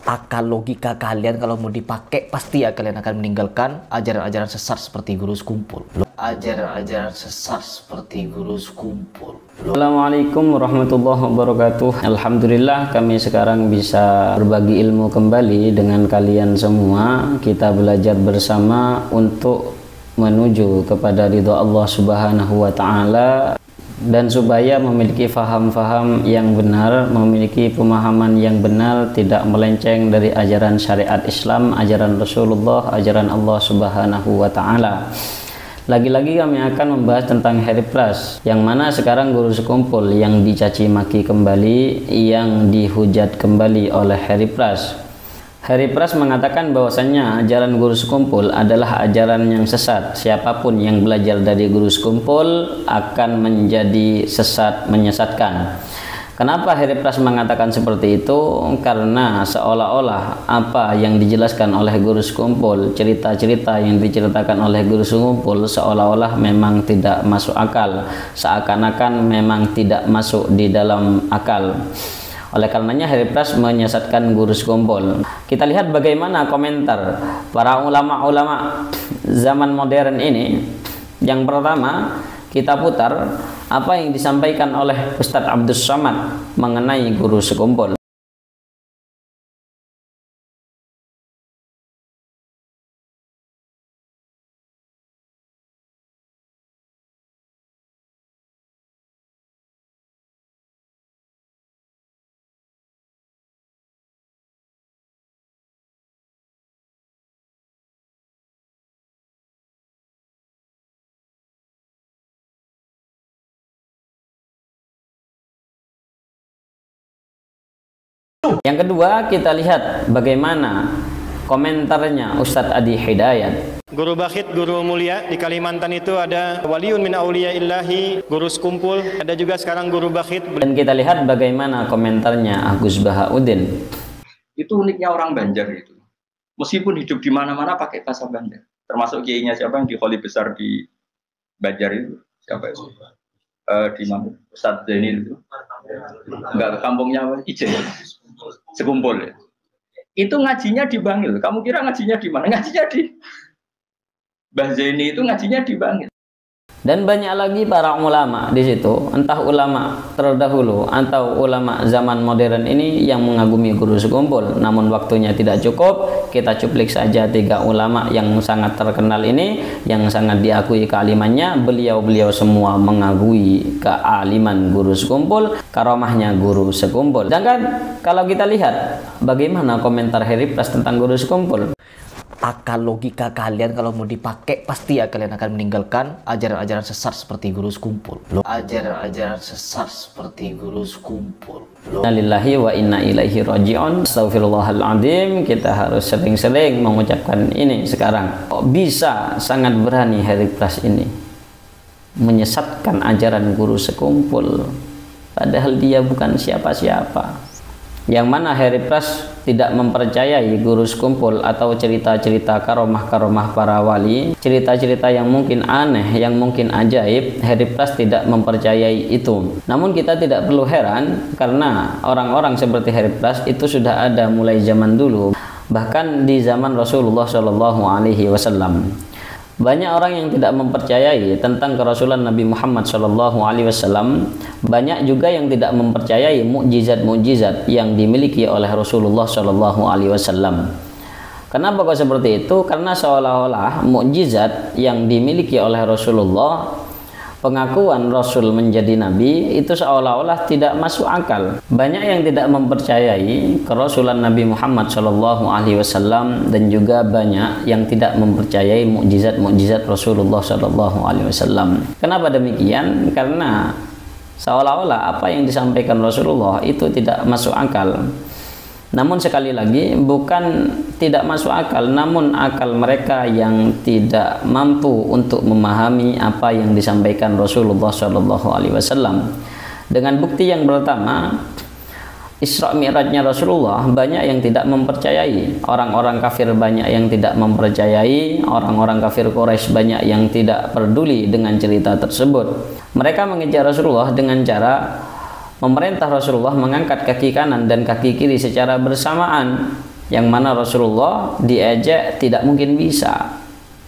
Akal logika kalian kalau mau dipakai pasti ya kalian akan meninggalkan ajaran-ajaran sesat seperti guru sekumpul. Ajaran-ajaran sesat seperti guru sekumpul. Assalamualaikum warahmatullahi wabarakatuh. Alhamdulillah kami sekarang bisa berbagi ilmu kembali dengan kalian semua. Kita belajar bersama untuk menuju kepada ridha Allah Subhanahu wa taala, dan supaya memiliki faham-faham yang benar, memiliki pemahaman yang benar, tidak melenceng dari ajaran syariat Islam, ajaran Rasulullah, ajaran Allah Subhanahu wa taala. Lagi-lagi kami akan membahas tentang Heripras, yang mana sekarang guru sekumpul yang dicaci maki kembali, yang dihujat kembali oleh Heripras. Heripras mengatakan bahwasannya ajaran guru sekumpul adalah ajaran yang sesat. Siapapun yang belajar dari guru sekumpul akan menjadi sesat, menyesatkan. Kenapa Heripras mengatakan seperti itu? Karena seolah-olah apa yang dijelaskan oleh guru sekumpul, cerita-cerita yang diceritakan oleh guru sekumpul seolah-olah memang tidak masuk akal, seakan-akan memang tidak masuk di dalam akal. Oleh karenanya Heripras menyesatkan guru sekumpul. Kita lihat bagaimana komentar para ulama-ulama zaman modern ini. Yang pertama, kita putar apa yang disampaikan oleh Ustadz Abdus Somad mengenai guru sekumpul. Yang kedua, kita lihat bagaimana komentarnya Ustadz Adi Hidayat. Guru Bakhit, guru mulia di Kalimantan itu ada waliun min auliya illahi, guru sekumpul, ada juga sekarang guru Bakhit. Dan kita lihat bagaimana komentarnya Agus Bahauddin. Itu uniknya orang Banjar itu. Meskipun hidup di mana-mana pakai bahasa Banjar. Termasuk kiainya siapa yang di Kholi besar di Banjar itu? Siapa itu? Di mana? Ustadz Zainil itu. Enggak, kampungnya Ijen. Sekumpul ya. Itu ngajinya di Bangil. Kamu kira ngajinya di mana? Ngajinya di Mbah Zaini, itu ngajinya di Bangil. Dan banyak lagi para ulama di situ, entah ulama terdahulu atau ulama zaman modern ini yang mengagumi guru sekumpul. Namun waktunya tidak cukup, kita cuplik saja 3 ulama yang sangat terkenal ini, yang sangat diakui kealimannya. Beliau-beliau semua mengakui kealiman guru sekumpul, karomahnya guru sekumpul. Sedangkan kalau kita lihat bagaimana komentar Heripras tentang guru sekumpul, akal logika kalian kalau mau dipakai pasti ya kalian akan meninggalkan ajaran-ajaran sesat seperti guru sekumpul. Ajaran-ajaran sesat seperti guru sekumpul. Innalillahi wa inna ilaihi raji'un. Astagfirullahaladzim. Kita harus sering-sering mengucapkan ini sekarang. Bisa sangat berani Heripras ini menyesatkan ajaran guru sekumpul, padahal dia bukan siapa-siapa. Yang mana Heripras tidak mempercayai guru sekumpul atau cerita-cerita karomah-karomah para wali, cerita-cerita yang mungkin aneh, yang mungkin ajaib. Heripras tidak mempercayai itu. Namun kita tidak perlu heran, karena orang-orang seperti Heripras itu sudah ada mulai zaman dulu, bahkan di zaman Rasulullah Shallallahu Alaihi Wasallam. Banyak orang yang tidak mempercayai tentang kerasulan Nabi Muhammad SAW. Banyak juga yang tidak mempercayai mukjizat-mukjizat yang dimiliki oleh Rasulullah SAW. Kenapa kok seperti itu? Karena seolah-olah mukjizat yang dimiliki oleh Rasulullah, pengakuan Rasul menjadi Nabi, itu seolah-olah tidak masuk akal. Banyak yang tidak mempercayai kerasulan Nabi Muhammad SAW, dan juga banyak yang tidak mempercayai mukjizat-mukjizat Rasulullah SAW. Kenapa demikian? Karena seolah-olah apa yang disampaikan Rasulullah itu tidak masuk akal. Namun sekali lagi, bukan tidak masuk akal, namun akal mereka yang tidak mampu untuk memahami apa yang disampaikan Rasulullah SAW. Dengan bukti yang pertama, Isra Mi'rajnya Rasulullah, banyak yang tidak mempercayai. Orang-orang kafir banyak yang tidak mempercayai. Orang-orang kafir Quraisy banyak yang tidak peduli dengan cerita tersebut. Mereka mengejar Rasulullah dengan cara memerintah Rasulullah mengangkat kaki kanan dan kaki kiri secara bersamaan, yang mana Rasulullah diajak tidak mungkin bisa.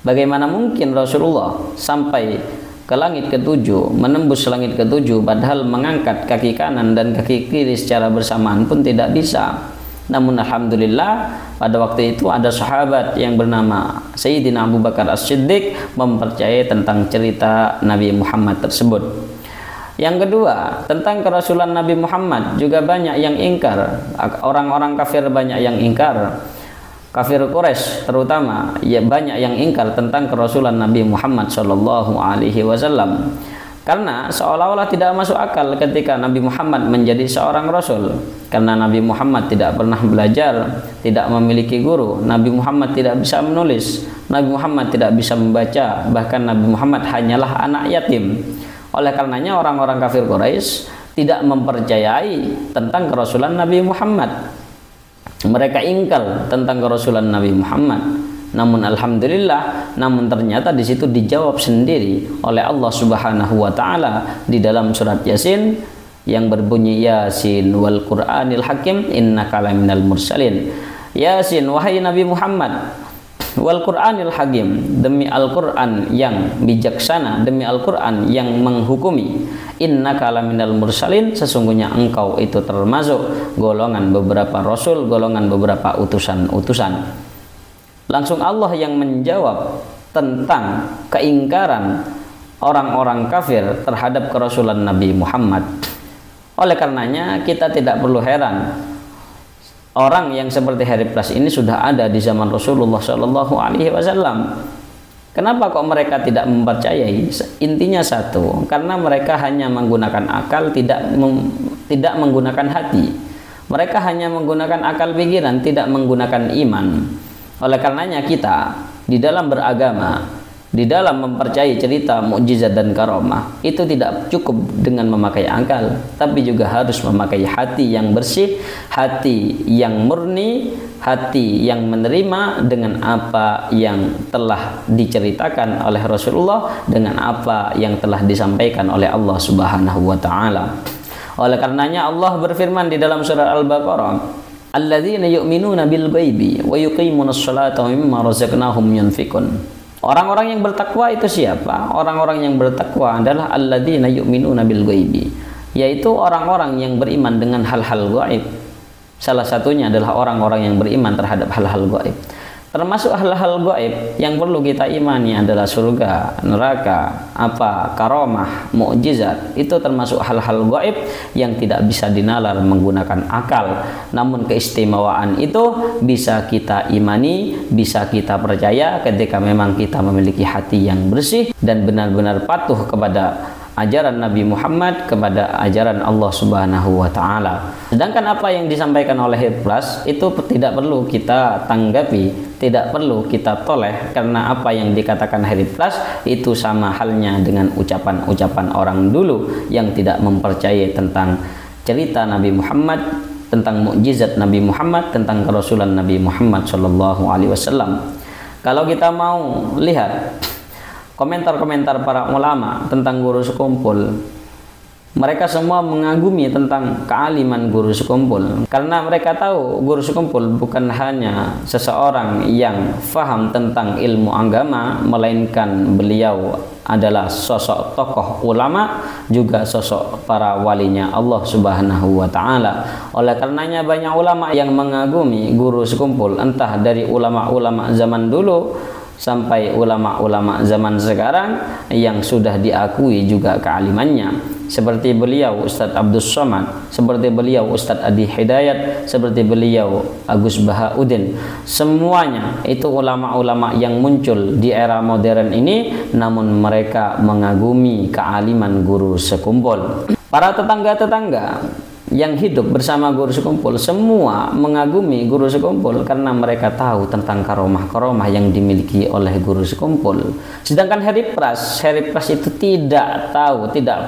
Bagaimana mungkin Rasulullah sampai ke langit ketujuh, menembus langit ketujuh, padahal mengangkat kaki kanan dan kaki kiri secara bersamaan pun tidak bisa. Namun alhamdulillah pada waktu itu ada sahabat yang bernama Sayyidina Abu Bakar As-Siddiq mempercayai tentang cerita Nabi Muhammad tersebut. Yang kedua, tentang kerasulan Nabi Muhammad juga banyak yang ingkar. Orang-orang kafir banyak yang ingkar. Kafir Quraisy terutama ya banyak yang ingkar tentang kerasulan Nabi Muhammad Shallallahu Alaihi Wasallam, karena seolah-olah tidak masuk akal ketika Nabi Muhammad menjadi seorang rasul, karena Nabi Muhammad tidak pernah belajar, tidak memiliki guru, Nabi Muhammad tidak bisa menulis, Nabi Muhammad tidak bisa membaca, bahkan Nabi Muhammad hanyalah anak yatim. Oleh karenanya orang-orang kafir Quraisy tidak mempercayai tentang kerasulan Nabi Muhammad. Mereka ingkar tentang kerasulan Nabi Muhammad. Namun alhamdulillah, ternyata di situ dijawab sendiri oleh Allah Subhanahu wa taala di dalam surat Yasin yang berbunyi Yasin wal Qur'anil Hakim innaka laminal mursalin. Yasin, wahai Nabi Muhammad, wal Qur'anil Hakim, demi Al-Qur'an yang bijaksana, demi Al-Qur'an yang menghukumi. Innaka laminal mursalin, sesungguhnya engkau itu termasuk golongan beberapa rasul, golongan beberapa utusan-utusan. Langsung Allah yang menjawab tentang keingkaran orang-orang kafir terhadap kerasulan Nabi Muhammad. Oleh karenanya kita tidak perlu heran, orang yang seperti Herakles ini sudah ada di zaman Rasulullah Shallallahu Alaihi Wasallam. Kenapa kok mereka tidak mempercayai? Intinya satu, karena mereka hanya menggunakan akal, tidak menggunakan hati. Mereka hanya menggunakan akal pikiran, tidak menggunakan iman. Oleh karenanya kita di dalam beragama, di dalam mempercayai cerita mukjizat dan karomah, itu tidak cukup dengan memakai akal, tapi juga harus memakai hati yang bersih, hati yang murni, hati yang menerima dengan apa yang telah diceritakan oleh Rasulullah, dengan apa yang telah disampaikan oleh Allah Subhanahu wa taala. Oleh karenanya Allah berfirman di dalam surah Al-Baqarah, alladzina yu'minuna bil ghaibi wa yuqimunas sholata wa mimma razaqnahum yunfikun. Orang-orang yang bertakwa itu siapa? Orang-orang yang bertakwa adalah alladzina yu'minuna bil ghaibi, yaitu orang-orang yang beriman dengan hal-hal gaib. Salah satunya adalah orang-orang yang beriman terhadap hal-hal gaib. Termasuk hal-hal gaib yang perlu kita imani adalah surga, neraka, karomah, mukjizat. Itu termasuk hal-hal gaib yang tidak bisa dinalar menggunakan akal. Namun keistimewaan itu bisa kita imani, bisa kita percaya ketika memang kita memiliki hati yang bersih dan benar-benar patuh kepada ajaran Nabi Muhammad, kepada ajaran Allah Subhanahu wa taala. Sedangkan apa yang disampaikan oleh Herakles itu tidak perlu kita tanggapi, tidak perlu kita toleh, karena apa yang dikatakan Herakles itu sama halnya dengan ucapan-ucapan orang dulu yang tidak mempercayai tentang cerita Nabi Muhammad, tentang mukjizat Nabi Muhammad, tentang kerasulan Nabi Muhammad sallallahu alaihi wasallam. Kalau kita mau lihat komentar-komentar para ulama tentang guru sekumpul, mereka semua mengagumi tentang kealiman guru sekumpul, karena mereka tahu guru sekumpul bukan hanya seseorang yang faham tentang ilmu agama, melainkan beliau adalah sosok tokoh ulama, juga sosok para walinya Allah Subhanahu wa taala. Oleh karenanya banyak ulama yang mengagumi guru sekumpul, entah dari ulama-ulama zaman dulu sampai ulama-ulama zaman sekarang yang sudah diakui juga kealimannya, seperti beliau Ustadz Abdus Somad, seperti beliau Ustadz Adi Hidayat, seperti beliau Agus Bahauddin. Semuanya itu ulama-ulama yang muncul di era modern ini, namun mereka mengagumi kealiman guru sekumpul. Para tetangga-tetangga yang hidup bersama guru sekumpul semua mengagumi guru sekumpul karena mereka tahu tentang karomah-karomah yang dimiliki oleh guru sekumpul. Sedangkan Herakles itu tidak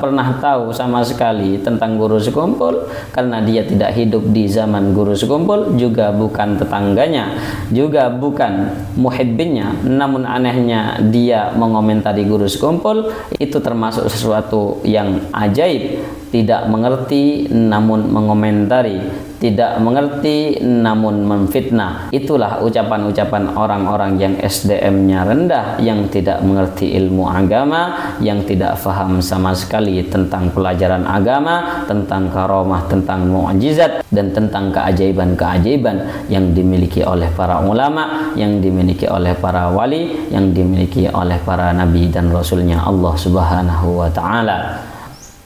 pernah tahu sama sekali tentang guru sekumpul, karena dia tidak hidup di zaman guru sekumpul, juga bukan tetangganya, juga bukan muhibbinnya. Namun anehnya dia mengomentari guru sekumpul, itu termasuk sesuatu yang ajaib, tidak mengerti namun mengomentari, tidak mengerti namun memfitnah. Itulah ucapan-ucapan orang-orang yang SDM-nya rendah, yang tidak mengerti ilmu agama, yang tidak faham sama sekali tentang pelajaran agama, tentang karomah, tentang mukjizat, dan tentang keajaiban-keajaiban yang dimiliki oleh para ulama, yang dimiliki oleh para wali, yang dimiliki oleh para nabi dan rasulnya Allah Subhanahu wa ta'ala.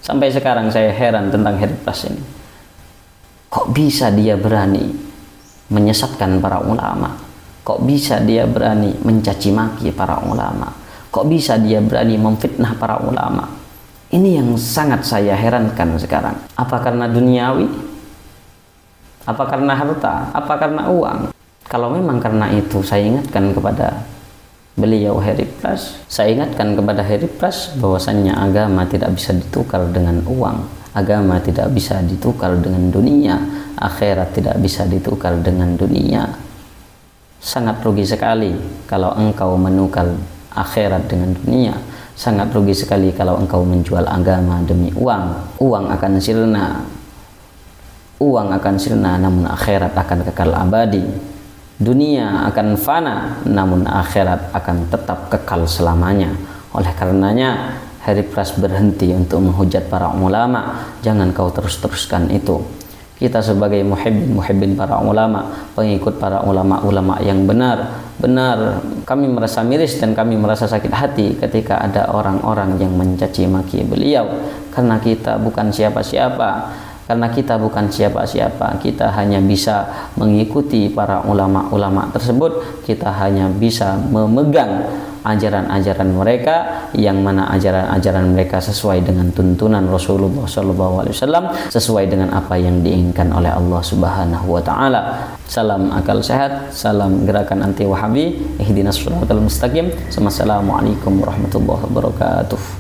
Sampai sekarang saya heran tentang Harry Pras ini. Kok bisa dia berani menyesatkan para ulama? Kok bisa dia berani mencaci maki para ulama? Kok bisa dia berani memfitnah para ulama? Ini yang sangat saya herankan sekarang. Apa karena duniawi? Apa karena harta? Apa karena uang? Kalau memang karena itu, saya ingatkan kepada beliau Harry Pras, saya ingatkan kepada Harry Pras bahwasannya agama tidak bisa ditukar dengan uang, agama tidak bisa ditukar dengan dunia, akhirat tidak bisa ditukar dengan dunia. Sangat rugi sekali kalau engkau menukar akhirat dengan dunia, sangat rugi sekali kalau engkau menjual agama demi uang. Uang akan sirna, namun akhirat akan kekal abadi. Dunia akan fana, namun akhirat akan tetap kekal selamanya. Oleh karenanya Harry Pras berhenti untuk menghujat para ulama. Jangan kau terus-teruskan itu. Kita sebagai muhibbin para ulama, pengikut para ulama-ulama yang benar, kami merasa miris dan kami merasa sakit hati ketika ada orang-orang yang mencaci maki beliau. Karena kita bukan siapa-siapa. Karena kita bukan siapa-siapa, kita hanya bisa mengikuti para ulama-ulama tersebut, kita hanya bisa memegang ajaran-ajaran mereka, yang mana ajaran-ajaran mereka sesuai dengan tuntunan Rasulullah SAW, sesuai dengan apa yang diinginkan oleh Allah Subhanahu wa ta'ala. Salam akal sehat, salam gerakan anti wahabi, ihdinas shiratal mustaqim. Wassalamualaikum warahmatullahi wabarakatuh.